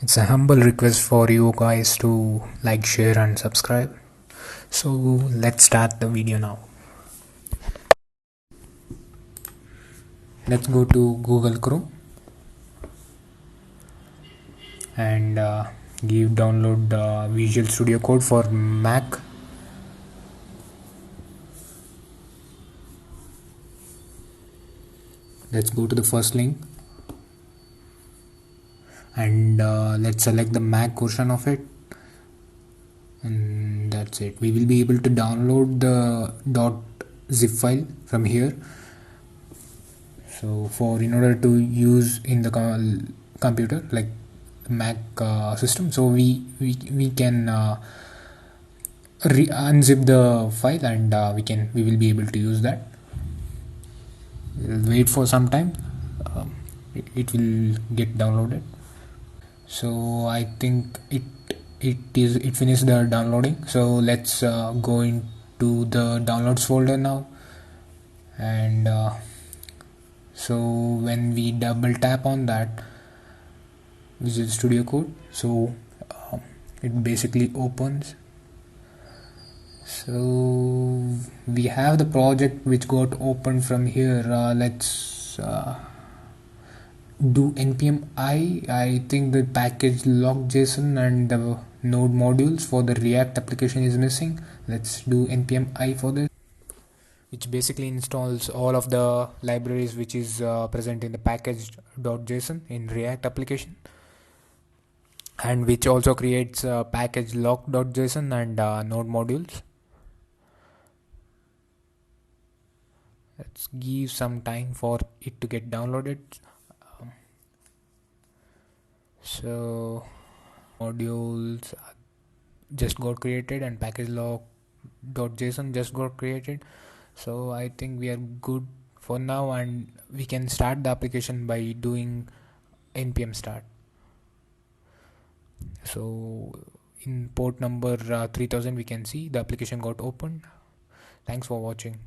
It's a humble request for you guys to like, share, and subscribe. So let's start the video now. Let's go to Google Chrome and give download Visual Studio Code for Mac. Let's go to the first link and let's select the Mac version of it, and that's it. We will be able to download the .zip file from here. So in order to use in the computer like Mac system, so we can unzip the file, and we will be able to use that. We'll wait for some time. It will get downloaded. So I think it finished the downloading. So let's go into the downloads folder now, and so when we double tap on that Visual Studio Code, so it basically opens. So we have the project which got opened from here. Let's do npm I think the package.json and the node modules for the React application is missing. Let's do npm I for this, which basically installs all of the libraries which is present in the package.json in React application, and which also creates package lock.json and node modules. Let's give some time for it to get downloaded. So modules just got created and package lock.json just got created. So I think we are good for now, and we can start the application by doing npm start. So in port number 3000 we can see the application got opened. Thanks for watching.